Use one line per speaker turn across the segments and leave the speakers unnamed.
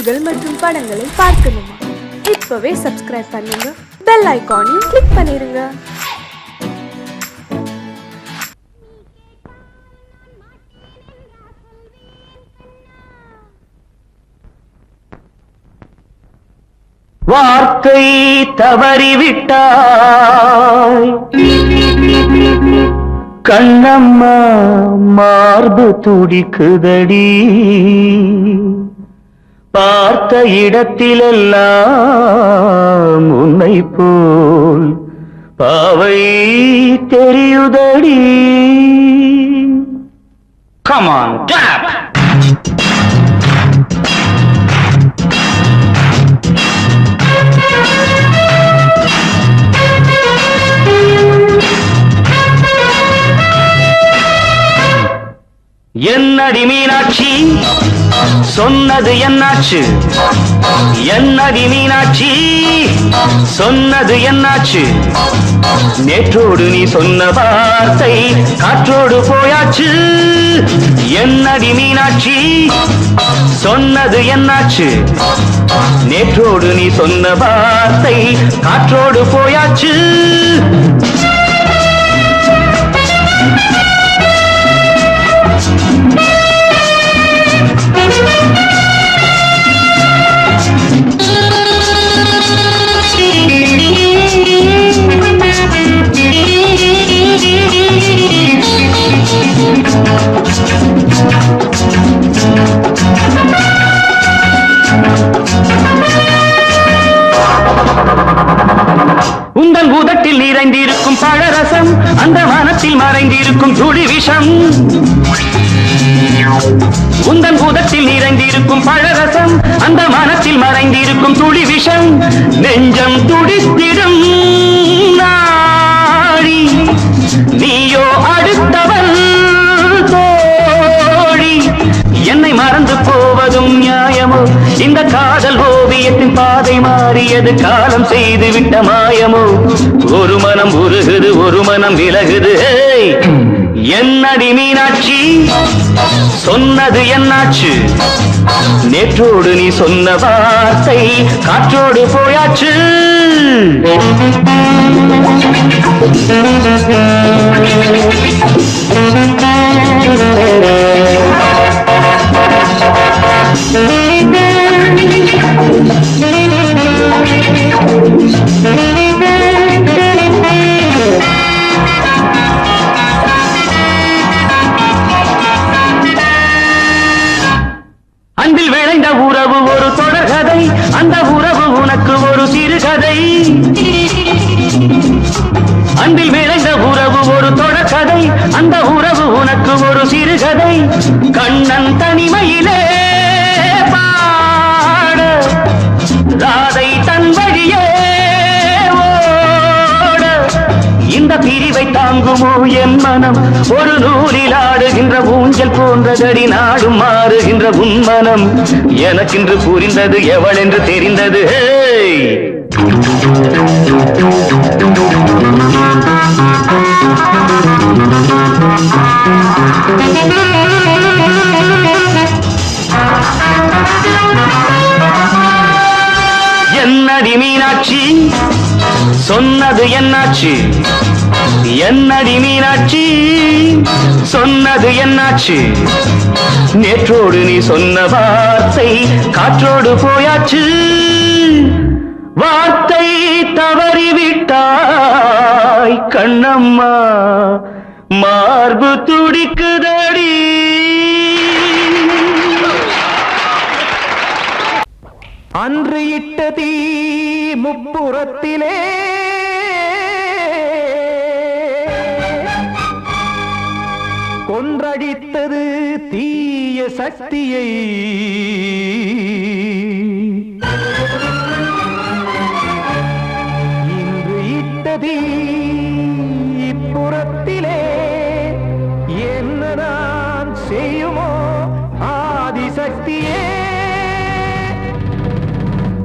செய்திகள் மற்றும் படங்களை பார்க்கணுமா? இப்பவே சப்ஸ்கிரைப் பண்ணுங்க, பெல் ஐகானையும் கிளிக் பண்ணிருங்க.
வார்த்தை தவறிவிட்டாய் கண்ணம்மா, மார்பு துடிக்குதடி. பார்த்த இடத்திலெல்லாம் உன்னை போல் பாவை தெரியுதடி. Come on, clap! என்னடி மீனாட்சி, சொன்னது என்னாச்சு? என்னடி மீனாட்சி, சொன்னது என்னாச்சு? நேற்றோடு நீ சொன்ன வார்த்தை காற்றோடு போயாச்சு. என்னடி மீனாட்சி, சொன்னது என்னாச்சு? நேற்றோடு நீ சொன்ன வார்த்தை காற்றோடு போயாச்சு. உங்கள் உதட்டில் நிறைந்திருக்கும் பழரசம், அந்த வானத்தில் மறைந்திருக்கும் துளி விஷம். உங்கள் உதட்டில் நிறைந்திருக்கும் பழரசம், அந்த வானத்தில் மறைந்திருக்கும் துளி விஷம். நெஞ்சம் துடித்திடும் நாடி, நீயோ அடுத்தவன் தோழி. என்னை மறந்து போவதும் நியாயமோ? இந்த காதல் ஓவியத்தின் பாதை மாறியது, காலம் செய்து விட்ட மாயமோ? ஒரு மனம் உருகுது, ஒரு மனம் விலகுது. என்னடி மீனாட்சி, சொன்னது என்னாச்சு? நேற்றோடு நீ சொன்ன வார்த்தை காற்றோடு போயாச்சு. அன்பில் விளைந்த உறவு ஒரு தொடர்கதை, அந்த உறவு உனக்கு ஒரு சிறுகதை. அன்பில் விளைந்த உறவு ஒரு தொடர்கதை, அந்த உறவு உனக்கு ஒரு சிறுகதை. கண்ணன் தனிமையிலே பாட, ராதை தன் வழியே ஓட. இந்த பிரிவை தாங்குமோ என் மனம்? ஒரு நூலில் ஆடுகின்ற ஊஞ்சல் போன்றதடி, நாடும் மாறுகின்ற உன்மனம். எனக்கென்று புரிந்தது எவள் என்று தெரிந்தது. என்னடி மீனாட்சி, சொன்னது என்னாச்சு? என்னடி மீனாட்சி, சொன்னது என்னாச்சு? நேற்றோடு நீ சொன்ன வார்த்தை காற்றோடு போயாச்சு. வார்த்தை தவறிவிட்டாய் கண்ணம்மா, மார்பு துடிக்குதடி. அன்று இட்ட தீ முப்புறத்திலே, கொன்றடித்தது தீய சக்தியை. இன்று இட்ட தீ இப்புறத்திலே, என்ன நான் செய்யுமோ ஆதிசக்தியே?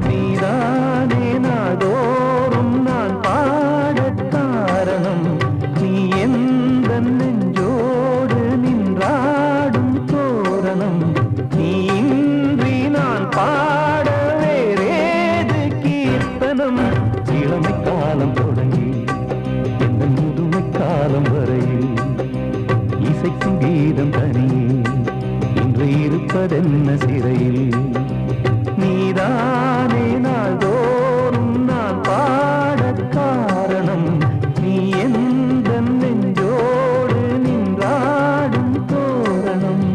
நீதானே நாடோறும் நான் பாடக் காரணம், நீ எந்த நெஞ்சோடு நின்றாடும் தோரணம். நீ இன்றி நான் பாட
வீதம் தனியே இன்று இருப்பதென்ன சிறையில் நீதானே நாள்தோறும் நான் பாடக் காரணம் நீ எந்த நெஞ்சோடு நின்றாடும் தோரணம்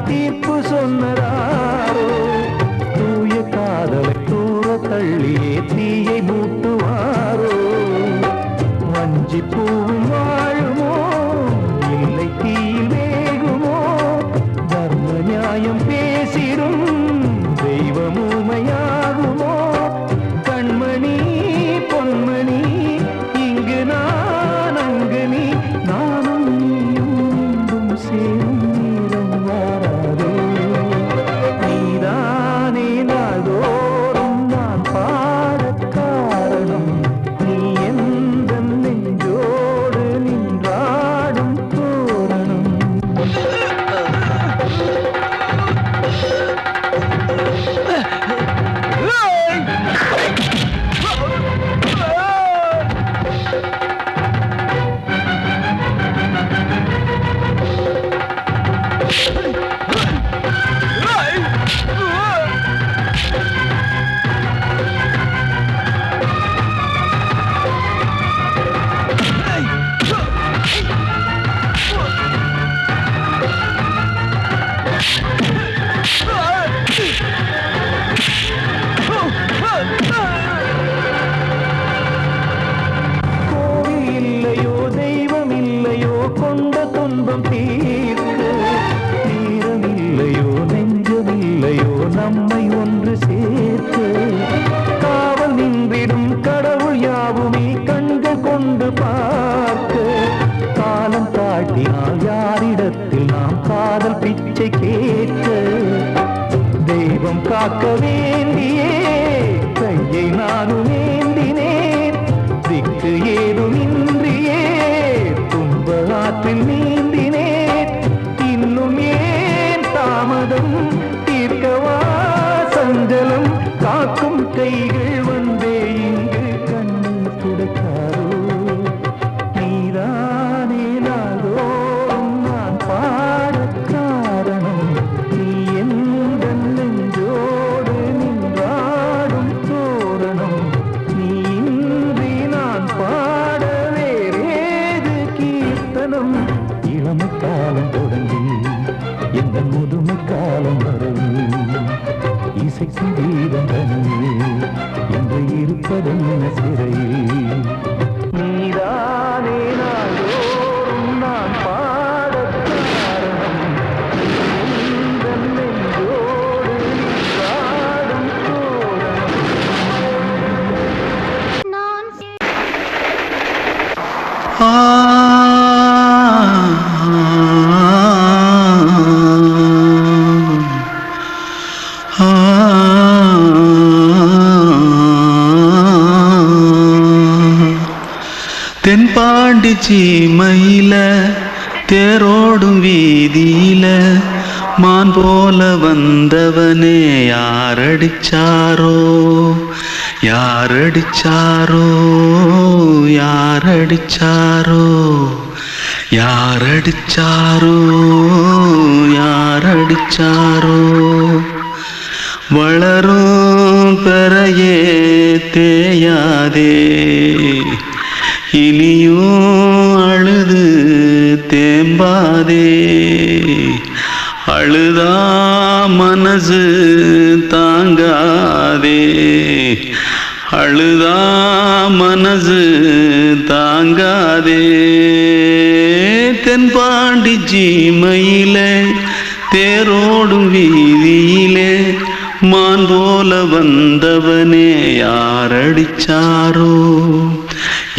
தீர்ப்பு சொன்னதாரோ தூய காதலை தூர தள்ளியே தீயை மூட்டுவாரோ வஞ்சி பூவும் வாழுமோ இல்லை தீயில் வேகுமோ தர்ம நியாயம் பேசிடும் தெய்வம் ஊமையாகுமோ கண்மணி பொன்மணி இங்கு நான் அங்கு நீ நானும் நீயும் மீண்டும் சேரும் கொண்ட துன்பம் தீர்க்க நேரமில்லையோ நெஞ்சமில்லையோ நம்மை ஒன்று சேர்க்க காவல் நின்றிடும் கடவுள் யாவுமே கண்கள் கொண்டு பார்க்க காலம் காட்டினால் யாரிடத்தில் நாம் காதல் பிச்சை கேட்க தெய்வம் காக்க வேண்டியே கையை நானும் ஏந்தினேன் திக்கு ஏதுமின்றியே ஆற்றில் நீந்தினேன் இன்னும் ஏன் தாமதம் தீர்க்கவா சஞ்சலம் காக்கும் கைகள் வந்தே இங்கு கண்ணீர் துடைக்காரோ நீதானே நாள்தோறும் நான் பாடக் காரணம் நீ எந்த நெஞ்சோடு நின்றாடும் தோரணம் நீ இன்றி நான் பாட வேறேது கீர்த்தனம் இளமை காலம் தொடங்கி எந்த முதுமை காலம் வரை இசைக்கு வீதம் தனியே என்று இருப்பதென்ன சிறையில் நீதானே நாள்தோறும் நான் பாடக் காரணம் எந்த நெஞ்சோடு நின்றாடும் தோரணம் தென்பாண்டி சீமையில தேரோடும் வீதியில மான் போல வந்தவனே யாரடிச்சாரோ யாரடிச்சாரோ யாரடிச்சாரோ யாரடிச்சாரோ யாரடிச்சாரோ வளரும் பெறையே தேயாதே இனியும் அழுது தேம்பாதே அழுதா மனசு தாங்காதே அழுதா மனசு தாங்காதே. தென்பாண்டி ஜீமையிலே தேரோடும் வீதியிலே மான் போல வந்தவனே யாரடிச்சாரோ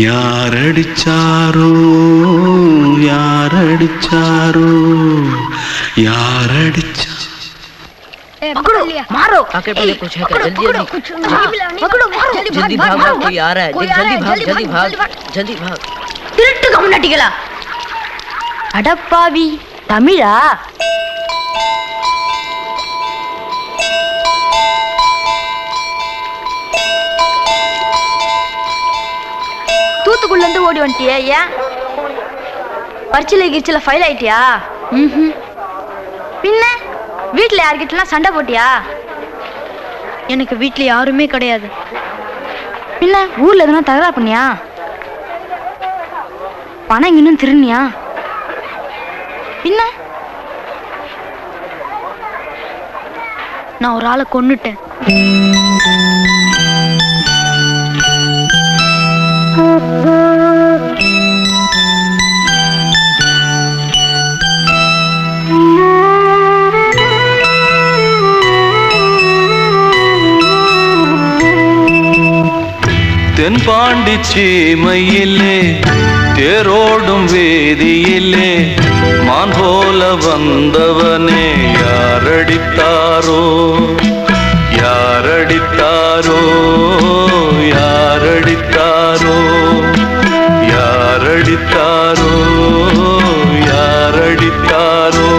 யாரடிச்சாரோ யாரடிச்சாரோ யாரடிச்சா.
पकड़ो मारो आके पहले कुछ है क्या जल्दी जल्दी पकड़ो मारो जल्दी भाग भाग कोई आ रहा है जल्दी भाग जल्दी भाग திருட்டு கம்யூனிட்டிகளா அடப்பாவி தமிழா தூத்துக்குள்ள இருந்து ஓடி வந்துட்டியா ஏன் பரிச்சையில கிரிச்சில ஃபைல் ஆயிட்டியா பின்ன வீட்டுல யார்கிட்டலாம் சண்டை போட்டியா எனக்கு வீட்டுல யாருமே கிடையாது பின்ன ஊர்ல எதுனா தகராறு பண்ணியா பணம் இன்னும் திருநியா பின்ன நான் ஒரு ஆளை கொன்னுட்டேன்
தென்பாண்டி சீமையிலே தேரோடும் வேதியிலே மான் போல வந்தவனே யாரடித்தாரோ யாரடித்தாரோ யாரடித்தாரோ யாரடித்தாரோ யாரடித்தாரோ.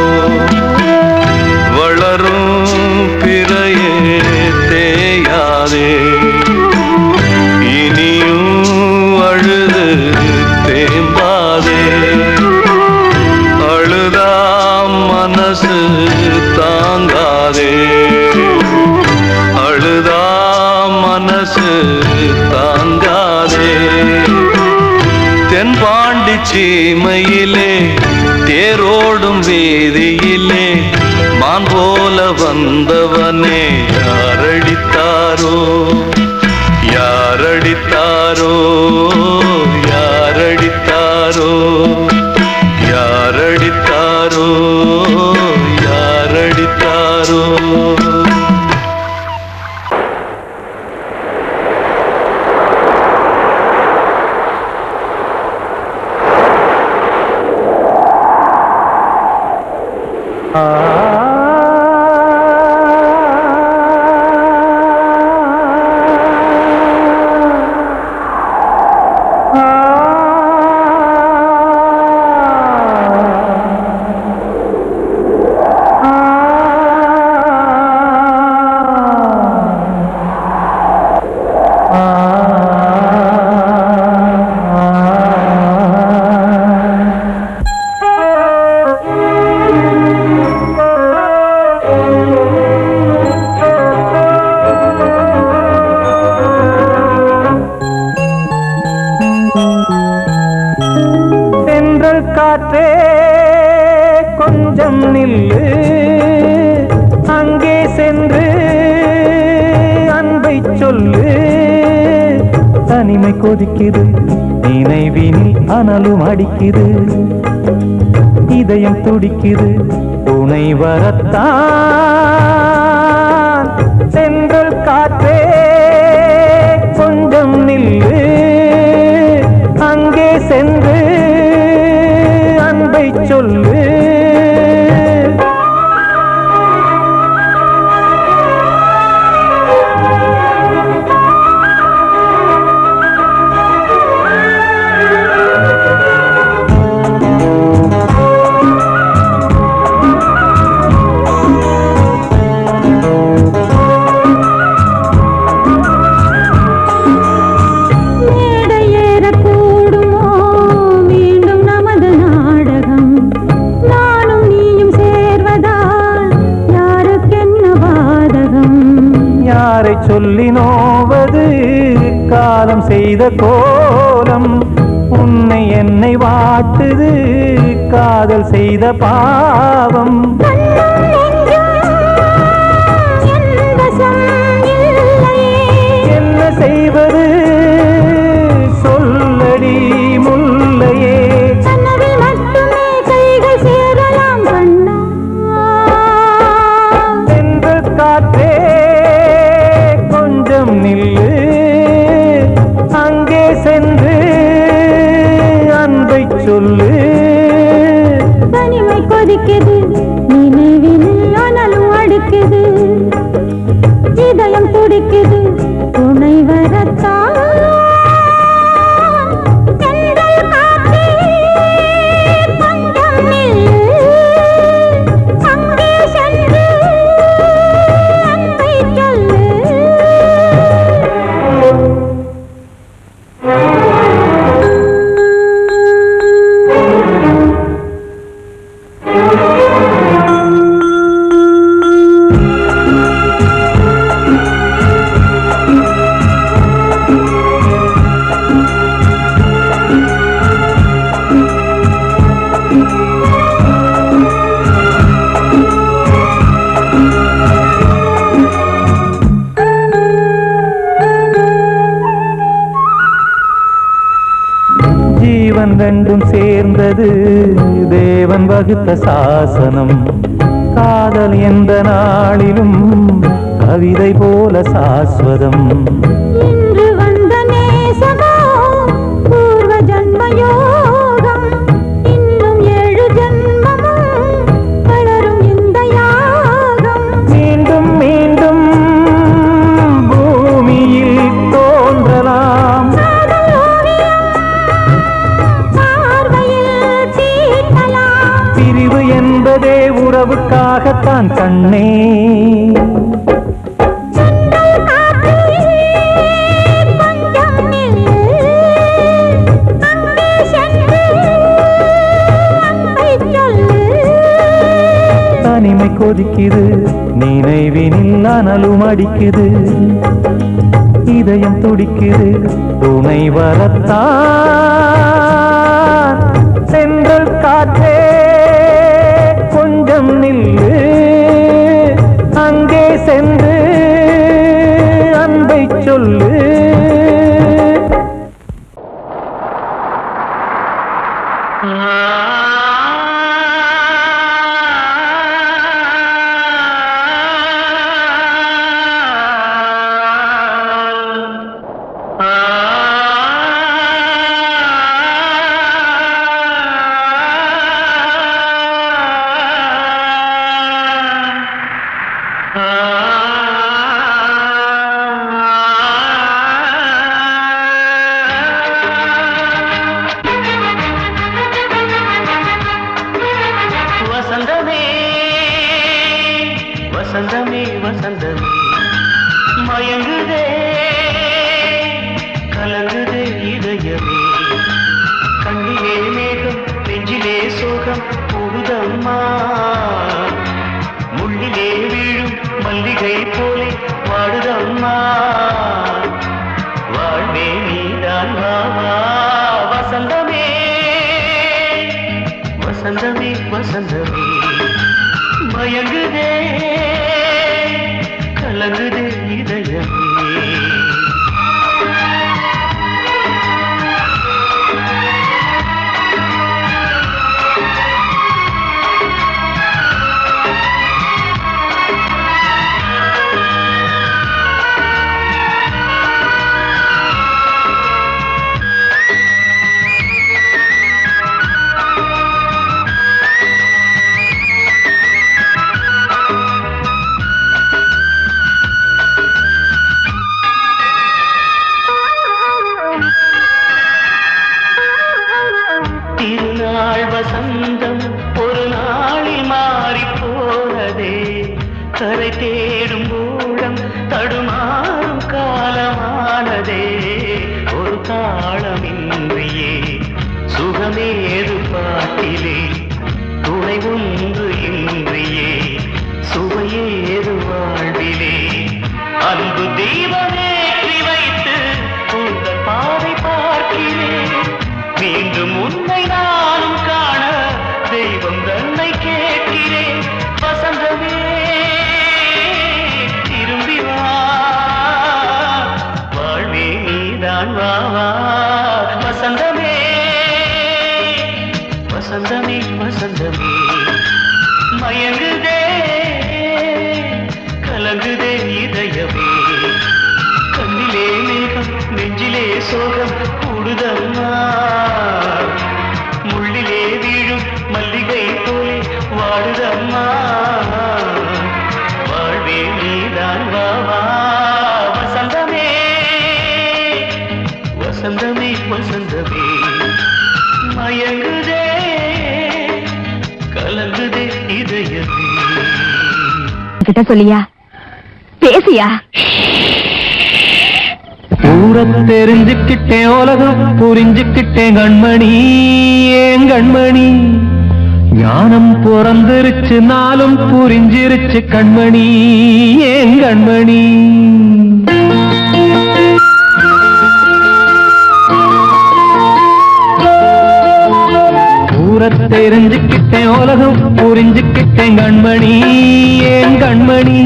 வளரும் பிறையே தேயாதே தேம்பாதே. அழுதாம் மனசு தாங்காதே அழுதாம் மனசு தாங்காதே. தென்பாண்டி சீமையிலே தேரோடும் வேதியிலே மான் போல வந்தவனே யாரடித்தாரோ யாரடித்தாரோ யாரடித்தாரோ யாரடித்தாரோ யாரடித்தாரோ.
காற்றே கொஞ்சம் நில்லு அங்கே சென்று அன்பை சொல்லு. தனிமை கொதிக்குது நினைவினில் அனலும் அடிக்குது இதயம் துடிக்குது துணை வரத்தான். சென்றல் காற்றே கொஞ்சம் நில்லு அங்கே சென்று அன்பை சொல்லு. சொல்லி நோவது காலம் செய்த கோலம் உன்னை என்னை வாட்டுது காதல் செய்த பாவம். என்ன செய்வது சொல்லடி
இதயம் துடிக்குது துணை வரத்தான் தென்றல் காற்றே கொஞ்சம் நில்லு அங்கே சென்று அன்பை சொல்லு
ஜீவன் ரெண்டும் சேர்ந்தது தேவன் வகுத்த சாசனம் காதல் எந்த நாளிலும் கவிதை போல சாஸ்வதம்
இன்று வந்த நேசமோ பூர்வ ஜன்ம யோகம் இன்னும் 7 ஜன்மமும் வளரும் இந்த யாகம்
மீண்டும் மீண்டும் பூமியில் தோன்றலாம்
காதல் ஓவியம் பார்வையில் தீட்டலாம்
பிரிவு என்பதே உறவுக்காகத்தான் கண்ணே
தென்றல் காற்றே கொஞ்சம் நில்லு அங்கே சென்று அன்பை சொல்லு
தனிமை கொதிக்குது நினைவினில் அனலும் அடிக்குது இதயம் துடிக்குது துணை வரத்தான் சென்றல் காற்றே கொஞ்சம் நில்லு அங்கே சென்று அன்பை சொல்லு
வசந்தமே வசந்தமே வசந்தமே மயங்குதே கலங்குதே இதயமே கண்ணிலே மேகம் நெஞ்சிலே சோகம் கூடுதம்மா முள்ளிலே வீழும் மல்லிகை போலே வாடுதம்மா வாழ்வே நீதான் மாமா வசந்தமே வசந்தமே வசந்தமே மயங்குதே கலங்குதே இதயமே திருநாள் வசந்தம் ஒரு நாளில் மாறி போனதே கரை தேடும் ஊழம் தடுமாறும் காலமானதே ஒரு தாளமின்றியே சுகமேது பாட்டிலே துணை ஒன்று இன்றியே சுவையேது வாழ்விலே அன்பு தெய்வமேற்றி வைத்து உங்கள் பாதை பார்க்கிறேன் மீண்டும் உன்னை நானும் காண தெய்வம் தன்னை கேட்கிறேன் வசந்தமே திரும்பி வா மயங்குதே கலங்குதே இதயமே.
கிட்ட சொல்லியா பேசியா?
ஊர தெரிஞ்சுக்கிட்டேன் உலகம் புரிஞ்சுக்கிட்டேன் கண்மணி ஏன் கண்மணி ஞானம் பிறந்திருச்சு நாளும் புரிஞ்சிருச்சு கண்மணி ஏன் கண்மணி. ஊர தெரிஞ்சுக்கிட்டேன் உலகம் புரிஞ்சுக்கிட்டேன் கண்மணி ஏன் கண்மணி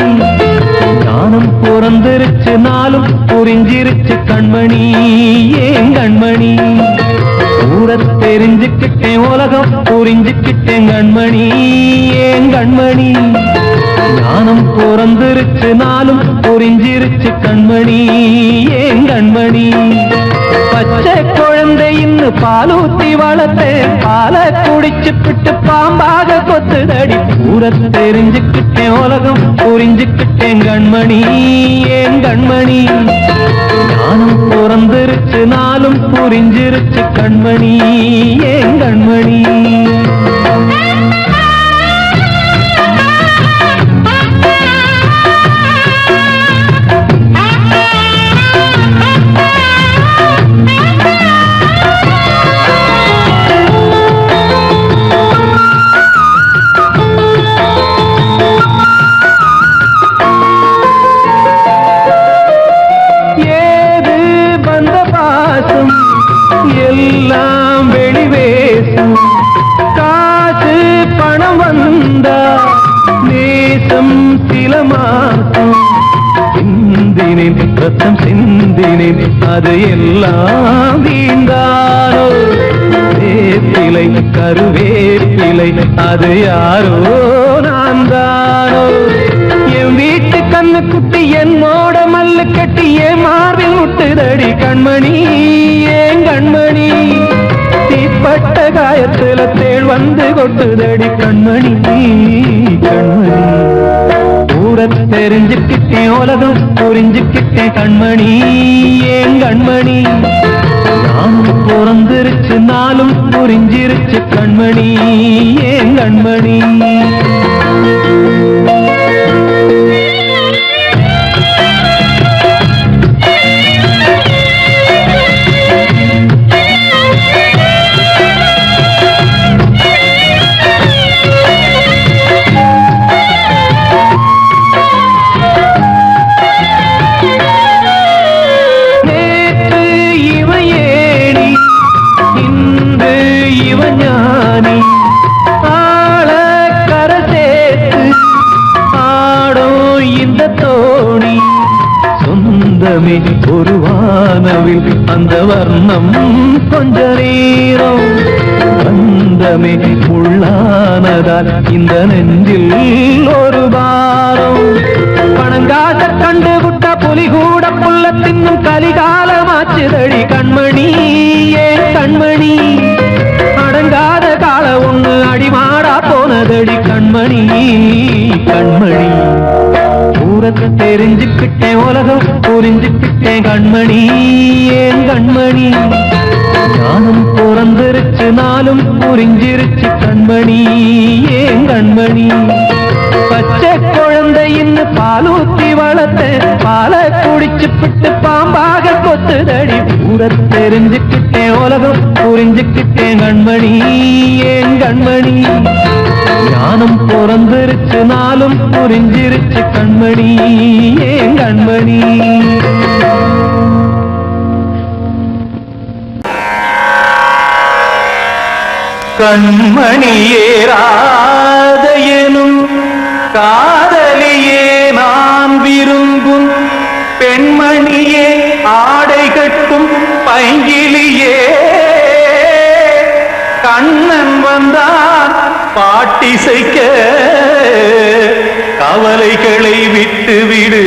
ஞானம் பிறந்திருச்சு நாளும் புரிஞ்சிருச்சு கண்மணி ஏன் கண்மணி. ஊர தெரிஞ்சுக்கிட்டேன் உலகம் புரிஞ்சுக்கிட்டேன் கண்மணி ஏன் கண்மணி ஞானம் பிறந்திருச்சு நாளும் புரிஞ்சிருச்சு கண்மணி ஏன் கண்மணி. பச்சை குழந்தை இன்னும் பாலூத்தி வளர்த்தேன் பாலை குடிச்சு பிட்டு பாம்பாக கொத்துதடி. ஊர தெரிஞ்சுக்கிட்டேன் உலகம் புரிஞ்சுக்கிட்டேன் கண்மணி ஏன் கண்மணி ஞானம் பிறந்திருச்சு நாளும் புரிஞ்சிருச்சு கண்மணி ஏன் கண்மணி. எல்லாம் வெளிவேசம் காசு பணம் வந்தா நேசம் சில மாசம் சிந்தினேன் ரத்தம் சிந்தினேன் அது எல்லாம் வீண்டாரோ. வேப்பிலை கருவேப்பிலை அது யாரோ நான் தானோ. என் வீட்டு கண்ணு குட்டி என்னோட மல்லு கட்டி என் மார்பில் முட்டுதடி கண்மணி ஏன் கண்மணி தீப்பட்ட காயத்துல தேள் வந்து கொட்டுதடி கண்மணி கண்மணி. ஊர தெரிஞ்சுக்கிட்டேன் உலகம் புரிஞ்சுக்கிட்டேன் கண்மணி ஏன் கண்மணி நானும் பிறந்திருச்சு நாளும் புரிஞ்சிருச்சு கண்மணி ஏன் கண்மணி. ஒரு வானவில் அந்த வர்ணம் கொஞ்ச நேரம் பந்தமே உள்ளானதால் இந்த நெஞ்சில் ஒரு பாரம். பணங்காச கண்டு விட்ட புலி கூட புல்ல தின்னும் கலிகாலமாச்சுதடி கண்மணி ஏன் கண்மணி அடங்காத கால ஒண்ணு அடிமாடா போனதடி கண்மணி கண்மணி. ஊரத்தை தெரிஞ்சுக்கிட்டேன் உலகம் புரிஞ்சுக்கிட்டேன் கண்மணி ஏன் கண்மணி ஞானம் பிறந்திருச்சு நாளும் புரிஞ்சிருச்சு கண்மணி ஏன் கண்மணி. பச்சை குழந்தை இன்னும் பாலூத்தி வளர்த்தேன் பாலை குடிச்சு பிட்டு பாம்பாக கொத்துதடி. ஊர தெரிஞ்சுக்கிட்டேன் உலகம் புரிஞ்சுக்கிட்டேன் கண்மணி ஏன் கண்மணி ஞானம் பிறந்திருச்சு நாளும் புரிஞ்சிருச்சு கண்மணி ஏன் கண்மணி. கண்மணியே ராதையனும் காதலியே நான் விரும்பும் பெண்மணியே ஆடை கட்டும் பைங்கிலியே கண்ணன் வந்தான் பாட்டிசைக்க கவலைகளை விட்டுவிடு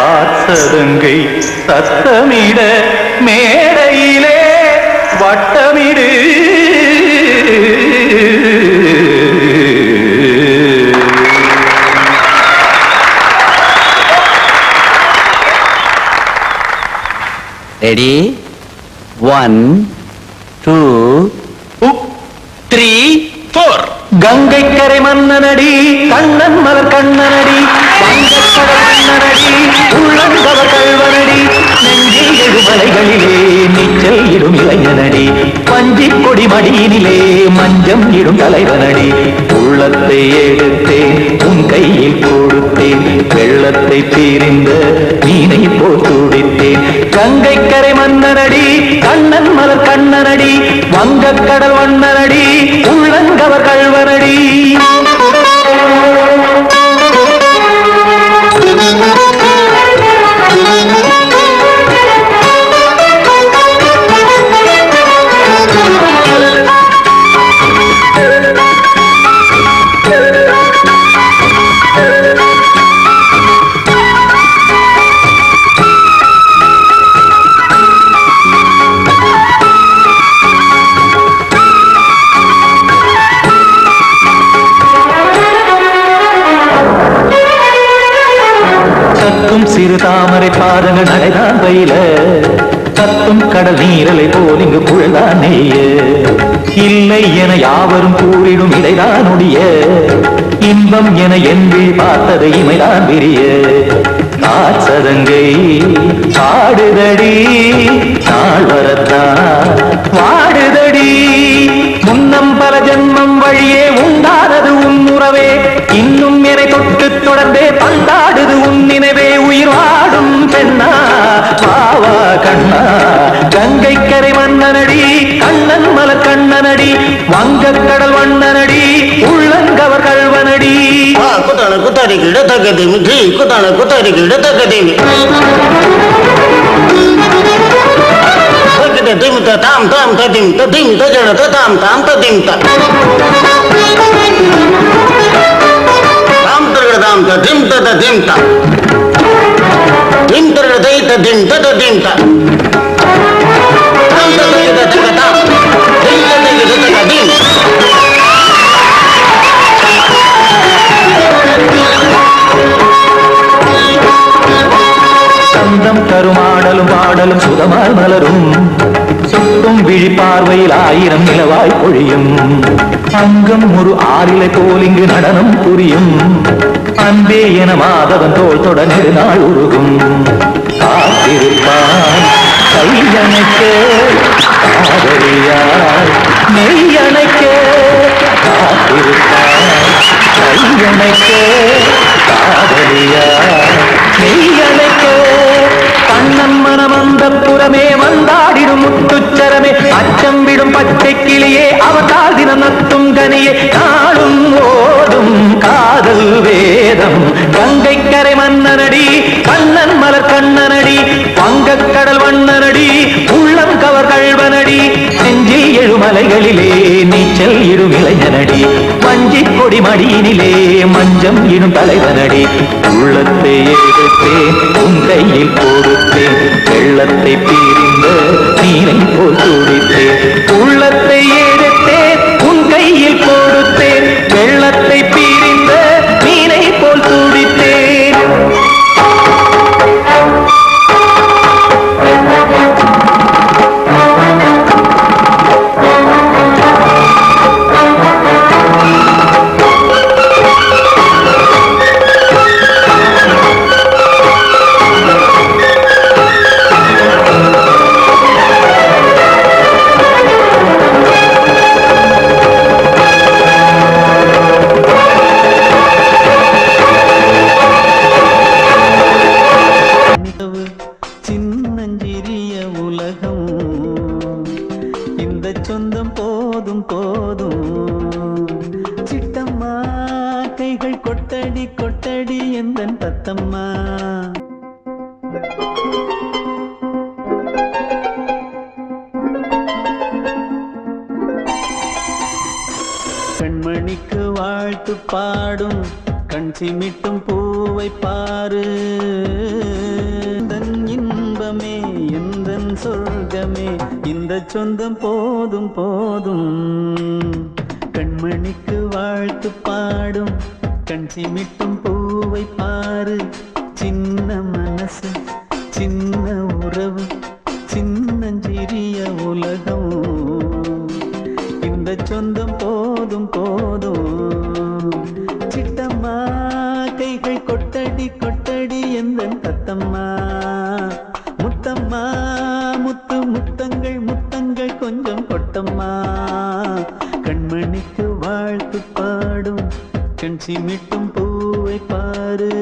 ஆசதங்கை சத்தமிட மேடையிலே வட்டமிடு.
ரெடி 1
2
3 4
கங்கை கரை மன்னனடி கண்ணன் மலர் கண்ணனடி வங்கக்கடல் மன்னனடி உள்ளங்கவர் கல்வனடி நெஞ்சில் எழுமலைகளிலே நீச்சல் இடும் இளைஞனடி பஞ்சிக் கொடி மடியினிலே மஞ்சம் இடும் தலைவனடி உள்ளத்தை எடுத்தேன் உன் கையில் கொடுத்தேன் வெள்ளத்தை தீரிந்த மீனை போல் துடித்தேன் கங்கை கரை மன்னனடி கண்ணன் மலர் கண்ணனடி வங்கக்கடல் வண்ணனடி உள்ளங்கவர் கல்வனடி சிறு தாமரை பாதங்கள் நடைதான் பயில கத்தும் கடல் நீரலை போல் இங்கு புழதான் நெய்ய இல்லை என யாவரும் கூறிடும் இடைதான் உடைய இன்பம் என என்று பார்த்ததை இமைதான் விரிய காசதங்கை பாடுதடி நாள் வரத்தான் வாடுதடி முன்னம் பல ஜென்மம் வழியே உண்டானது உன் உறவே இன்னும் என்னை தொட்டு தொடர்ந்தே பந்தாடுது உன் நினைவே உயிர் வாடும் பெண்ணா பாவா கண்ணா கங்கை கரை மன்னனடி கண்ணன் மலர் கண்ணனடி வங்கக்கடல் வண்ணனடி உள்ளங்கவர் கல்வனடி
குத்தான குத்தாரிக்கு இடத்தக்கதேமி ஜி குத்தான குத்தாரிக்கு இடத்தக்கதேமி திமித்த தாம் தாம் ததிம் ததிம் தஜன தாம் தாம் ததிம் தாம் தரகட தாம் ததிம் ததிம் திம் தரகட தை ததிம் ததிம் தாம் தரகட தக தாம் தை ததிம் ததிம்
சந்தம் கருமாடலும் பாடலும் சுதமால் மலரும் சுட்டும் விழி பார்வையில் ஆயிரம் நிலவாய் பொழியும் அங்கம் ஒரு ஆறிலை போல் இங்கு நடனம் புரியும் அன்பே என மாதவன் தோள் தொட நெடுநாள் உருகும் காத்திருப்பான் கையணைக்க காதலியாய் மெய்யணைக்க காத்திருப்பான் கையணைக்க காதலியாய் மெய்யணைக்க கண்ணன் மனம் அந்த புறமே வந்தாடிடும் முத்துச்சரமே அச்சம் விடும் பச்சை கிளியே அவதால் தினம் நத்தும் கனியே நாளும் ஓடும் காதல் வேதம் கங்கை கரை மன்னனடி கண்ணன் மலர் கண்ணனடி வங்கக்கடல் வண்ணனடி உள்ளம் கவர் கல்வனடி நெஞ்சில் எழுமலைகளிலே நீச்சல் இடும் இளைஞனடி வஞ்சிக் கொடி மடியினிலே மஞ்சம் இடும் தலைவனடி உள்ளத்தை எடுத்தேன் உன் கையில் கொடுத்தேன் வெள்ளத்தை பீரிந்த நீரை போல் துடித்தேன் உள்ளத்தை எடுத்தேன் உன் கையில் கொடுத்தேன் வெள்ளத்தை பீரிந்த நீரை போல் துடித்தேன் சின்னஞ்சிறிய உலகம் இந்த சொந்தம் போதும் போதும் சிட்டம்மா கைகள் கொட்டடி கொட்டடி எந்தன் தத்தம்மா கண்மணிக்கு வாழ்த்து பாடும் கண் சிமிட்டும் பூவை பாரு எந்தன் இன்பமே எந்தன் சொர்க்கமே இந்த சொந்தம் போதும் போதும் கண்மணிக்கு வாழ்த்து பாடும் கண் சிமிட்டும் பூவை பாரு சின்ன மனசு சின்ன உறவு சின்னஞ்சிறிய உலகம் கொட்டடி கொட்டடி எந்தன் தத்தம்மா முத்தம்மா முத்து முத்தங்கள் முத்தங்கள் கொஞ்சம் கொட்டம்மா கண்மணிக்கு வாழ்த்து பாடும் கண் சிமிட்டும் பூவை பாரு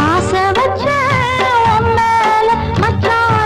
ஆசை வச்ச உன் மேல மச்சான்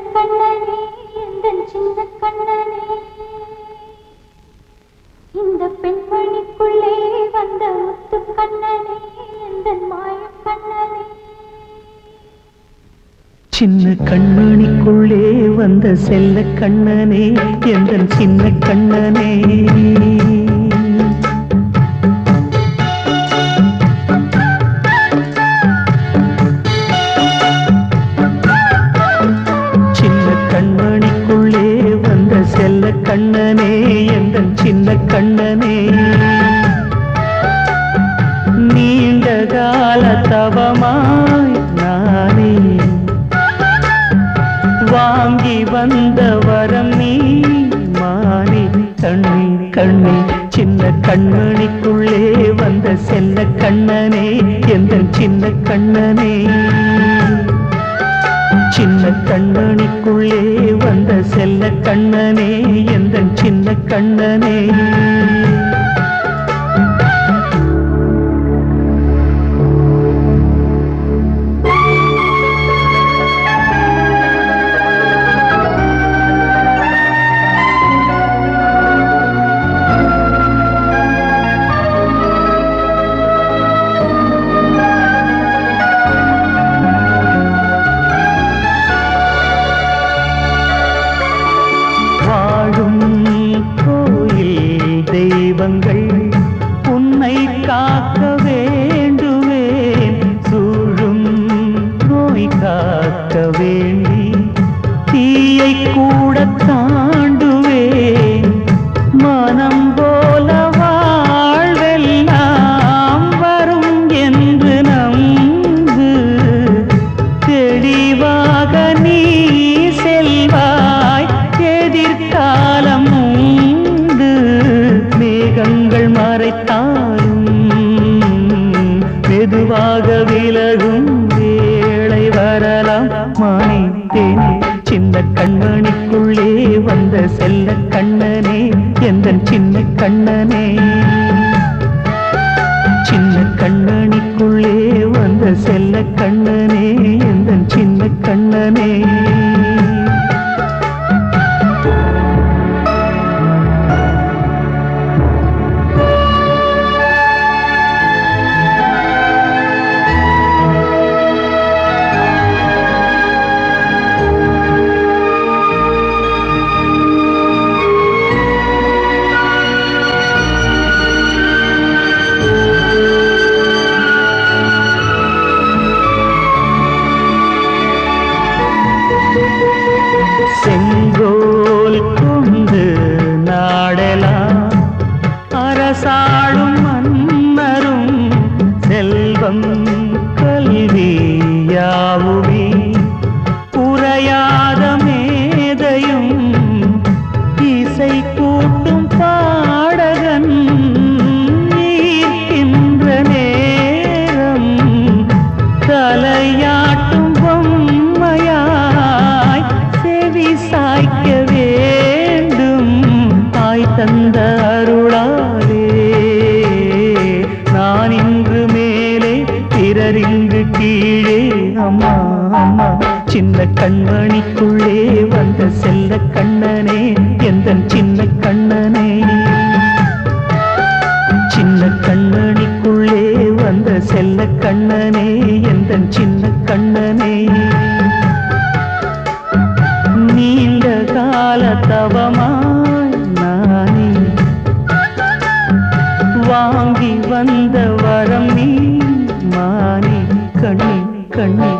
கண்ணனே எந்தன் சின்ன கண்ணனே இந்த பெண்மணிக்குள்ளே வந்த முத்து கண்ணனே எந்தன் மாய கண்ணனே
சின்ன கண்மணிக்குள்ளே வந்த செல்ல கண்ணனே எந்தன் சின்ன கண்ணனே சின்ன கண்மணிக்குள்ளே வந்த செல்ல கண்ணனே எந்தன் சின்ன கண்ணனே நீண்ட கால தவமாய் நானே வாங்கி வந்த வரம் நீ மானே கண்ணே கண்ணே சின்ன கண்மணிக்குள்ளே வந்த செல்ல கண்ணனே எந்தன் சின்ன கண்ணனே சின்ன கண்மணிக்குள்ளே வந்த செல்ல கண்ணனே எந்தன் சின்ன கண்ணனே தெய்வங்கள் உன்னை காக்க வேண்டுவேன் சூழும் நோய் காக்க வேண்டி தீயை கூட தாண்டுவேன் மனம் போல வாழ்வெல்லாம் வரும் என்று நம்பு தெளிவாக நீ செல்வாய் எதிர்காலம் மேகங்கள் மறைத்தாலும் மெதுவாக விலகும் வேளை வரலாம் மானே தேனே சின்ன கண்மணிக்குள்ளே வந்த செல்ல கண்ணனே எந்தன் சின்ன கண்ணனே சின்ன கண்மணிக்குள்ளே வந்த செல்ல கண்ணனே எந்தன் சின்ன கண்ணனே செங்கோல் கொண்டு நாடலாம் அரசாளும் மன்னரும் செல்வம் கல்வியாவுமே உரையாத மேதையும் இசை கூட்டும் பாடகன் ஈர்க்கின்ற நேரம் தலையாட்டும் பொம்மையாய் செவி சாய்க்க வேண்டும் தாய் தந்த அருளாலே நான் இன்று மேலே பிறரிங்கு கீழே அம்மா அம்மா சின்ன கண்மணிக்குள்ளே வந்த செல்ல கண்ணனே எந்தன் சின்ன கண்ணனே சின்ன கண்மணிக்குள்ளே வந்த செல்ல கண்ணனே எந்தன் சின்ன கண்ணனே நீண்ட கால தவமாய் நானே வாங்கி வந்த வரம் நீ மானே கண்ணே கண்ணே